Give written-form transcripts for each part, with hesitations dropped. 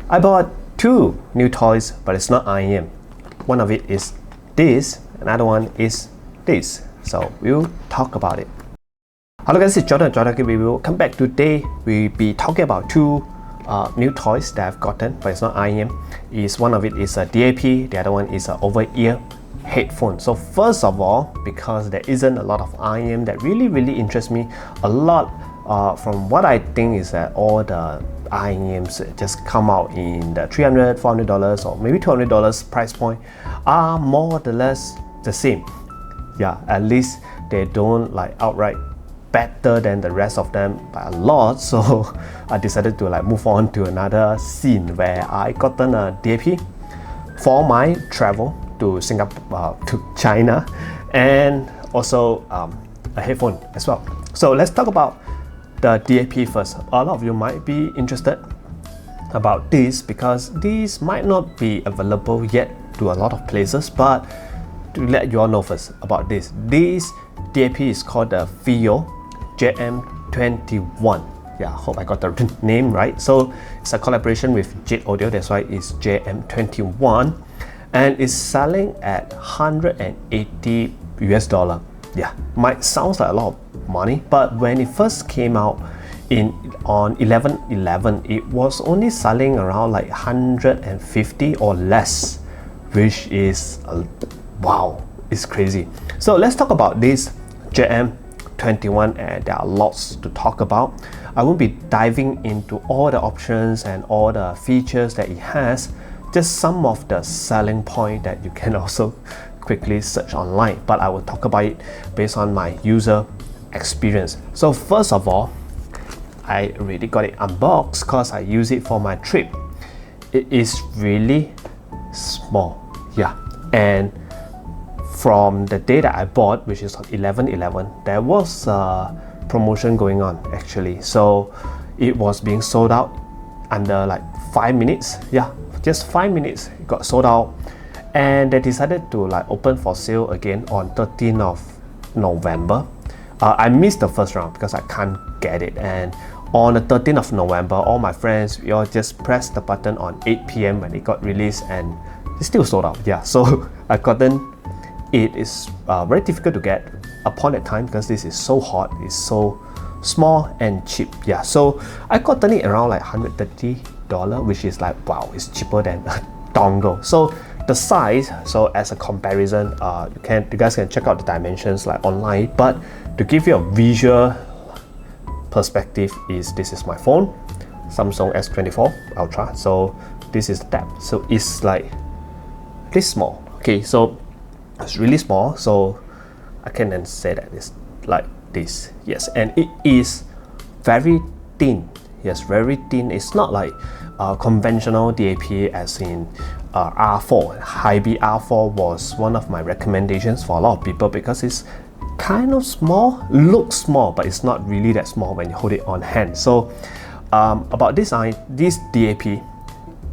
I bought two new toys, but it's not IEM. One of it is this, another one is this. So we'll talk about it. Hello guys, it's Jordan Review. Come back today. We'll be talking about two new toys that I've gotten, but it's not IEM. One of it is a DAP, the other one is an over-ear headphone. So first of all, because there isn't a lot of IEM that really interests me a lot, from what I think is that all the IEMs just come out in the $300, $400 or maybe $200 price point are more or less the same. Yeah, at least they don't like outright better than the rest of them by a lot. So I decided to like move on to another scene where I gotten a DAP for my travel to Singapore, to China, and also a headphone as well. So let's talk about the DAP first. A lot of you might be interested about this because these might not be available yet to a lot of places, but to let you all know first about this DAP is called the Fiio JM21. Yeah, hope I got the name right. So it's a collaboration with Jet Audio, that's why it's JM21, and it's selling at $180 US. Yeah, might sound like a lot of money, but when it first came out on 11/11, it was only selling around like 150 or less, which is wow, it's crazy. So let's talk about this JM21, and there are lots to talk about. I won't be diving into all the options and all the features that it has, just some of the selling point that you can also quickly search online, but I will talk about it based on my user experience. So first of all, I already got it unboxed because I use it for my trip. It is really small, yeah, and from the day that I bought, which is on 11/11, there was a promotion going on actually. So it was being sold out under like 5 minutes. Yeah, just 5 minutes it got sold out, and they decided to like open for sale again on 13th of November. I missed the first round because I can't get it, and on the 13th of November, all my friends, we all just pressed the button on 8 p.m. when it got released, and it's still sold out. Yeah, so I gotten it. Is very difficult to get upon that time because this is so hot, it's so small and cheap. Yeah, so I gotten it around like $130, which is like wow, it's cheaper than a dongle. So the size, so as a comparison, you guys can check out the dimensions like online, but to give you a visual perspective, this is my phone, Samsung S24 Ultra. So this is the DAP, so it's like this small. Okay, so it's really small, so I can then say that it's like this. Yes, and it is very thin. Yes, very thin. It's not like conventional DAP as in R4. High-B R4 was one of my recommendations for a lot of people because it's kind of small, looks small, but it's not really that small when you hold it on hand. So about this DAP,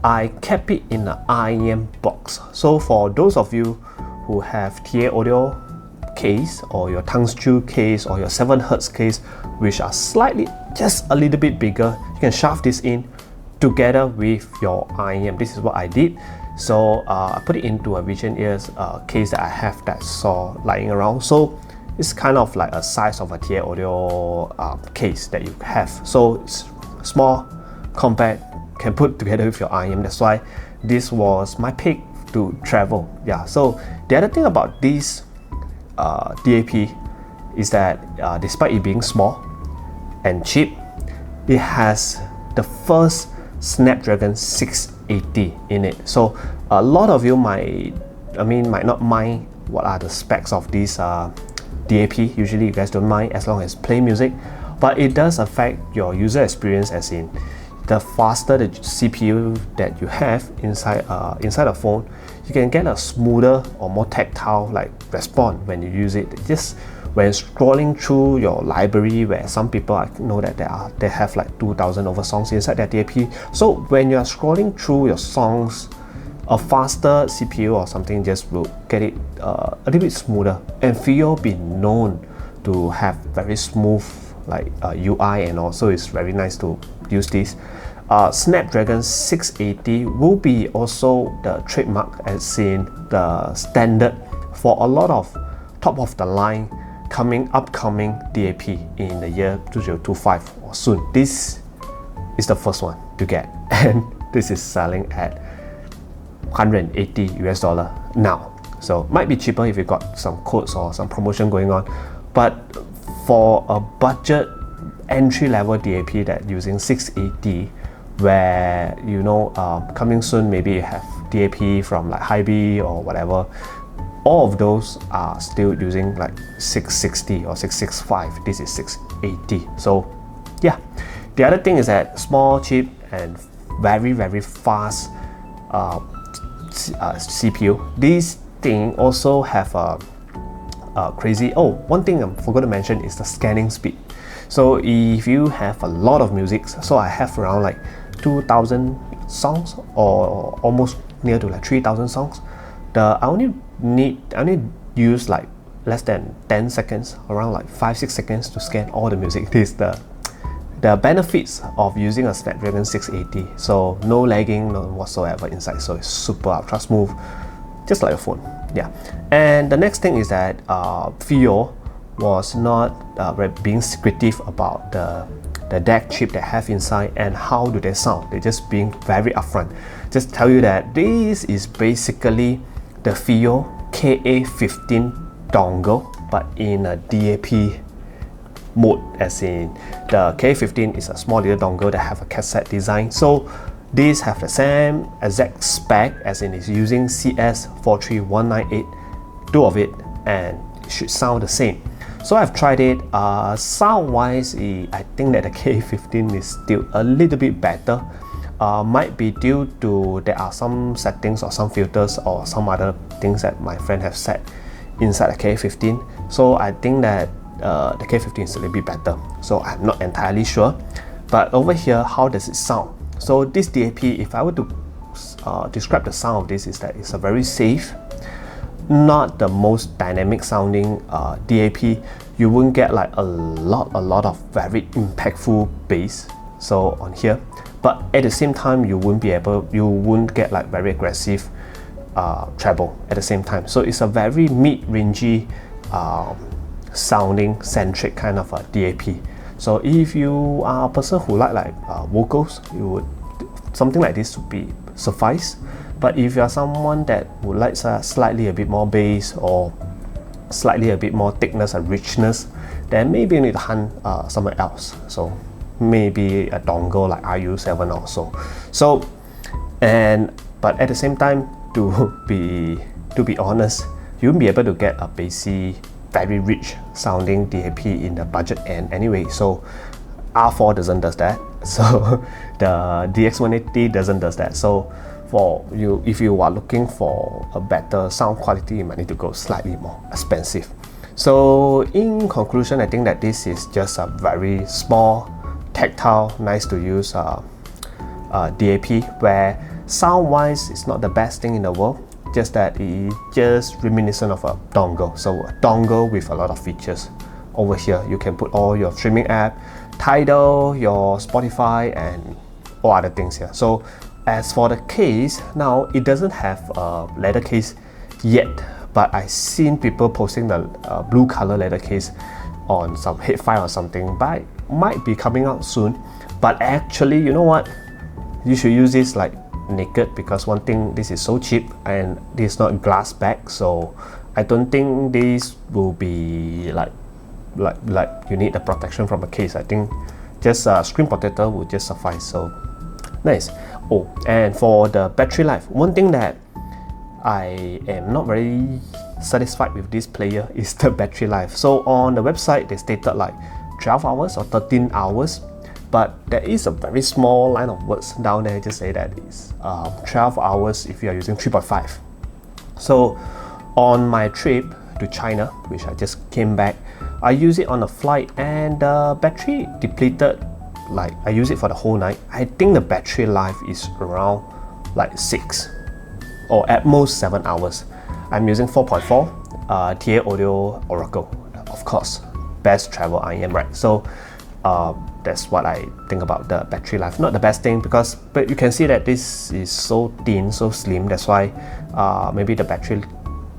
I kept it in an IEM box. So for those of you who have TA audio case or your Tungsten case or your 7Hz case, which are slightly just a little bit bigger, you can shove this in together with your IEM. This is what I did. So I put it into a Vision Ears case that I have that saw lying around. So it's kind of like a size of a TA audio case that you have. So it's small, compact, can put together with your IEM. That's why this was my pick to travel. Yeah, so the other thing about this DAP is that despite it being small and cheap, it has the first Snapdragon 680 in it. So a lot of you might not mind what are the specs of this DAP. Usually you guys don't mind as long as play music, but it does affect your user experience, as in the faster the CPU that you have inside a phone, you can get a smoother or more tactile like response when you use it. Just when scrolling through your library, where some people, I know that they have like 2,000 over songs inside their DAP. So when you're scrolling through your songs, a faster CPU or something just will get it a little bit smoother. And Fiio been known to have very smooth like UI, and also it's very nice to use this. Snapdragon 680 will be also the trademark, as in the standard for a lot of top of the line upcoming DAP in the year 2025 or soon. This is the first one to get, and this is selling at $180 now. So might be cheaper if you got some codes or some promotion going on, but for a budget entry-level DAP that using 680, where coming soon maybe you have DAP from like Hybe or whatever, all of those are still using like 660 or 665. This is 680. So yeah, the other thing is that small, cheap, and very fast CPU. These thing also have a crazy. Oh, one thing I forgot to mention is the scanning speed. So if you have a lot of music, so I have around like 2,000 songs or almost near to like 3,000 songs, I only use like less than 10 seconds, around like 5-6 seconds to scan all the music. This is the benefits of using a Snapdragon 680. So no lagging, no whatsoever inside, so it's super ultra smooth, just like a phone. Yeah. And the next thing is that Fiio was not being secretive about the DAC chip they have inside and how do they sound. They're just being very upfront. Just tell you that this is basically the Fiio KA15 dongle, but in a DAP mode, as in the KA15 is a small little dongle that have a cassette design. So these have the same exact spec, as in it's using CS43198, two of it, and it should sound the same. So I've tried it. Sound wise, I think that the KA15 is still a little bit better. Might be due to there are some settings or some filters or some other things that my friend have set inside the KA15. So I think that the KA15 is a little bit better. So I'm not entirely sure. But over here, how does it sound? So this DAP, if I were to describe the sound of this, is that it's a very safe, not the most dynamic sounding DAP. You won't get like a lot of very impactful bass so on here, but at the same time you won't get like very aggressive treble at the same time. So it's a very mid-rangey sounding centric kind of a DAP. So if you are a person who like vocals, something like this would be suffice. But if you are someone that would like slightly a bit more bass or slightly a bit more thickness and richness, then maybe you need to hunt somewhere else. So maybe a dongle like RU7 or so. But at the same time, to be honest, you won't be able to get a bassy, very rich sounding DAP in the budget end anyway. So R4 doesn't does that. So the DX180 doesn't does that. So for you, if you are looking for a better sound quality, you might need to go slightly more expensive. So in conclusion, I think that this is just a very small, tactile, nice to use DAP, where sound wise it's not the best thing in the world, just that it's just reminiscent of a dongle. So a dongle with a lot of features. Over here you can put all your streaming app, Tidal, your Spotify, and all other things here. So as for the case, now it doesn't have a leather case yet, but I've seen people posting the blue color leather case on some head file or something, but might be coming out soon. But actually, you know what, you should use this like naked, because one thing, this is so cheap and this is not glass back, so I don't think this will be like you need the protection from a case. I think just a screen protector would just suffice. So nice. Oh, and for the battery life, one thing that I am not very satisfied with this player is the battery life. So on the website they stated like 12 hours or 13 hours, but there is a very small line of words down there just say that it's 12 hours if you are using 3.5. So on my trip to China, which I just came back, I use it on a flight and the battery depleted. Like I use it for the whole night. I think the battery life is around like 6 or at most 7 hours. I'm using 4.4 TA Audio Oracle, of course, best travel IM, right? So That's what I think about the battery life. Not the best thing but you can see that this is so thin, so slim. That's why maybe the battery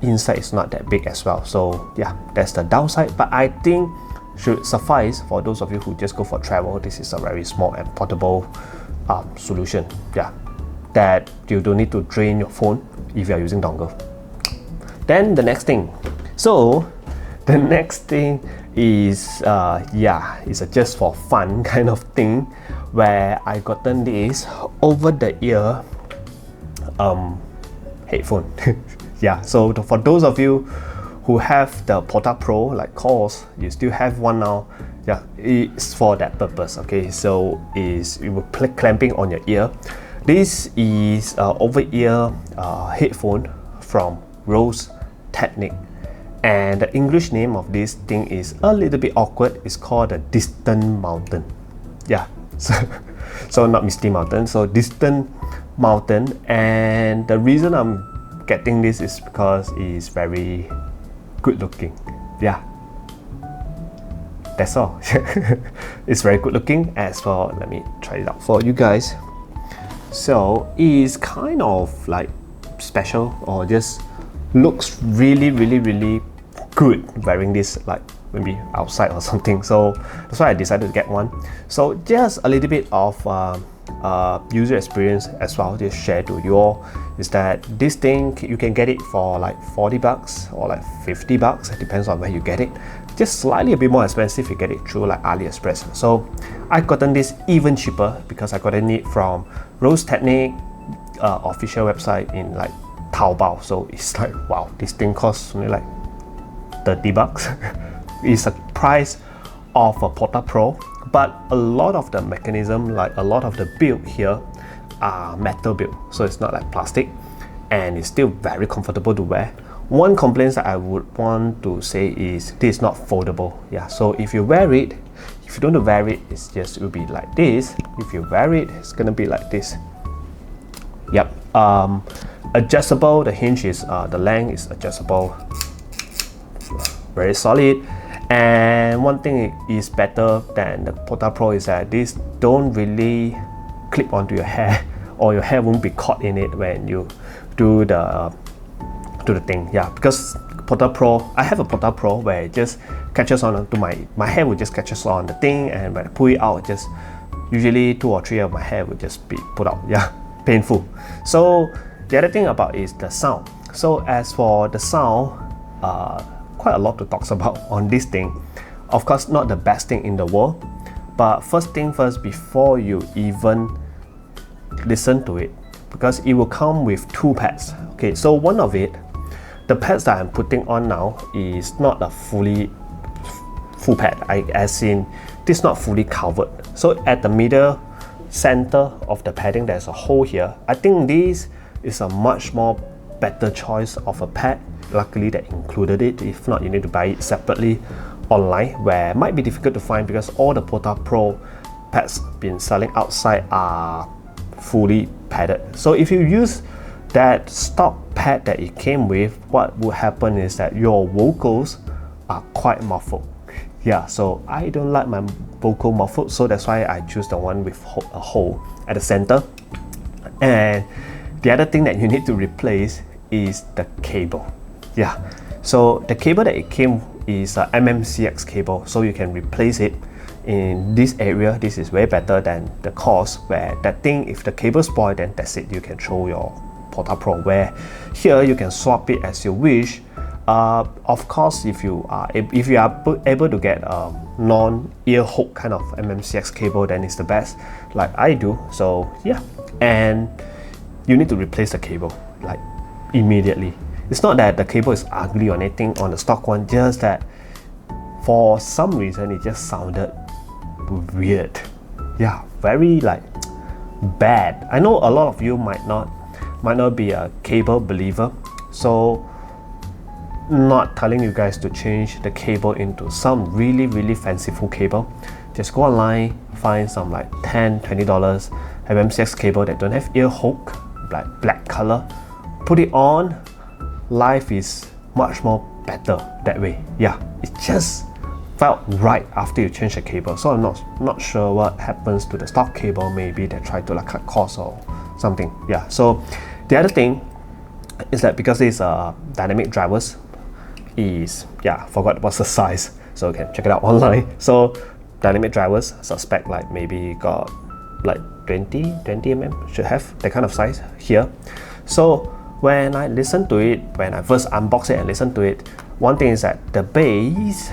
inside is not that big as well. So yeah, that's the downside. But I think should suffice for those of you who just go for travel. This is a very small and portable solution. Yeah, that you don't need to drain your phone if you are using dongle. Then the next thing. So the next thing is it's a just for fun kind of thing, where I gotten this over the ear headphone. Yeah, so for those of you who have the Porta Pro like course, you still have one now. Yeah, it's for that purpose. Okay, so it will clamping on your ear. This is over ear headphone from RoseTechnic. And the English name of this thing is a little bit awkward. It's called the Distant Mountain. Yeah, so not Misty Mountain, so Distant Mountain. And the reason I'm getting this is because it's very good looking. Yeah, that's all. It's very good looking. As for, let me try it out for you guys. So it's kind of like special, or just looks really good wearing this, like maybe outside or something. So that's why I decided to get one. So just a little bit of user experience as well, just share to you all, is that this thing you can get it for like 40 bucks or like 50 bucks. It depends on where you get it. Just slightly a bit more expensive if you get it through like AliExpress. So I gotten this even cheaper because I gotten it from RoseTechnic official website in like Taobao. So it's like, wow, this thing costs only like 30 bucks. It's a price of a Porta Pro, but a lot of the mechanism, like a lot of the build here are metal build, so it's not like plastic, and it's still very comfortable to wear. One complaint that I would want to say is this is not foldable. Yeah, so if you wear it, if you don't wear it, it will be like this. If you wear it, it's gonna be like this. Yep. Adjustable. The hinge is the length is adjustable. Very solid. And one thing is better than the Porta Pro is that this don't really clip onto your hair, or your hair won't be caught in it when you do the thing. Yeah, because Porta Pro, I have a Porta Pro where it just catches on to my hair will just catches on the thing, and when I pull it out, just usually 2 or 3 of my hair will just be put out. Yeah, painful. So the other thing about is the sound. So as for the sound, quite a lot to talk about on this thing. Of course, not the best thing in the world, but first thing first, before you even listen to it, because it will come with 2 pads. Okay, so one of it, the pads that I'm putting on now is not a full pad. As in, this is not fully covered. So at the middle center of the padding, there's a hole here. I think this is a much more better choice of a pad. Luckily they included it. If not, you need to buy it separately online, where it might be difficult to find because all the Porta Pro pads been selling outside are fully padded. So if you use that stock pad that it came with, what will happen is that your vocals are quite muffled. Yeah, so I don't like my vocal muffled, so that's why I choose the one with a hole at the center. And the other thing that you need to replace is the cable. Yeah, so the cable that it came is a MMCX cable, so you can replace it in this area. This is way better than the cost, where that thing, if the cable spoil, then that's it, you can throw your Porta Pro. Where here you can swap it as you wish. Of course, if you are able to get a non-ear hook kind of MMCX cable, then it's the best, like I do. So yeah, and you need to replace the cable like immediately. It's not that the cable is ugly or anything on the stock one, just that for some reason it just sounded weird. Yeah, very like bad. I know a lot of you might not be a cable believer, so not telling you guys to change the cable into some really fanciful cable. Just go online, find some like $10-20 MMCX cable that don't have ear hook, black color, put it on. Life is much more better that way. Yeah, it's just felt right after you change the cable. So I'm not sure what happens to the stock cable. Maybe they try to like cut costs or something. Yeah. So the other thing is that because these dynamic drivers is, yeah, forgot what's the size, so you can check it out online. So dynamic drivers, suspect like maybe got like 20 mm, should have that kind of size here. So when I listen to it, when I first unbox it and listen to it, one thing is that the bass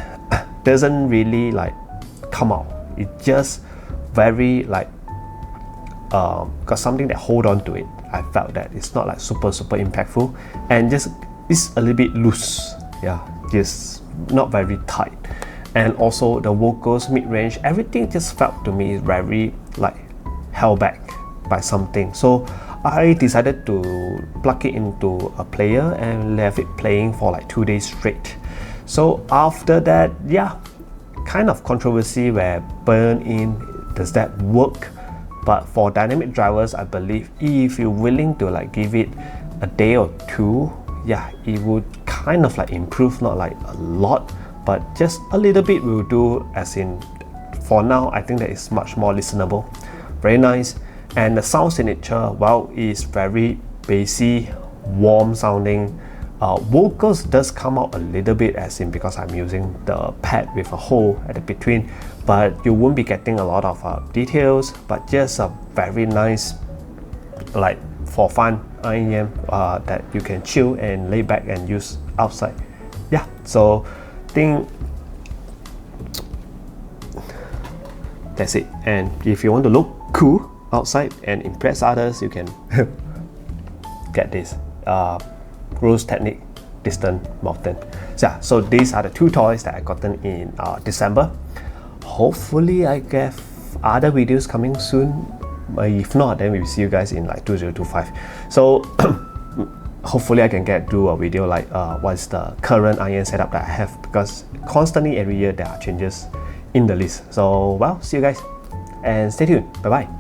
doesn't really like come out. It just very like got something that hold on to it. I felt that it's not like super impactful, and just it's a little bit loose. Yeah, just not very tight. And also the vocals, mid-range, everything just felt to me very like held back by something. So I decided to plug it into a player and left it playing for like 2 days straight. So after that, yeah, kind of controversy where burn in, does that work? But for dynamic drivers, I believe if you're willing to like give it a day or two, yeah, it would kind of like improve, not like a lot, but just a little bit will do. As in, for now, I think that is much more listenable, very nice. And the sound signature, well, is very bassy, warm sounding. Vocals does come out a little bit, as in because I'm using the pad with a hole at the between, but you won't be getting a lot of details, but just a very nice, like for fun IEM that you can chill and lay back and use outside. Yeah, so I think that's it. And if you want to look cool outside and impress others, you can get this RoseTechnic Distant Mountain. So yeah, so these are the two toys that I gotten in December. Hopefully I get other videos coming soon. If not, then we will see you guys in like 2025. So hopefully I can do a video like what's the current IEM setup that I have, because constantly every year there are changes in the list. So well, see you guys and stay tuned. Bye bye.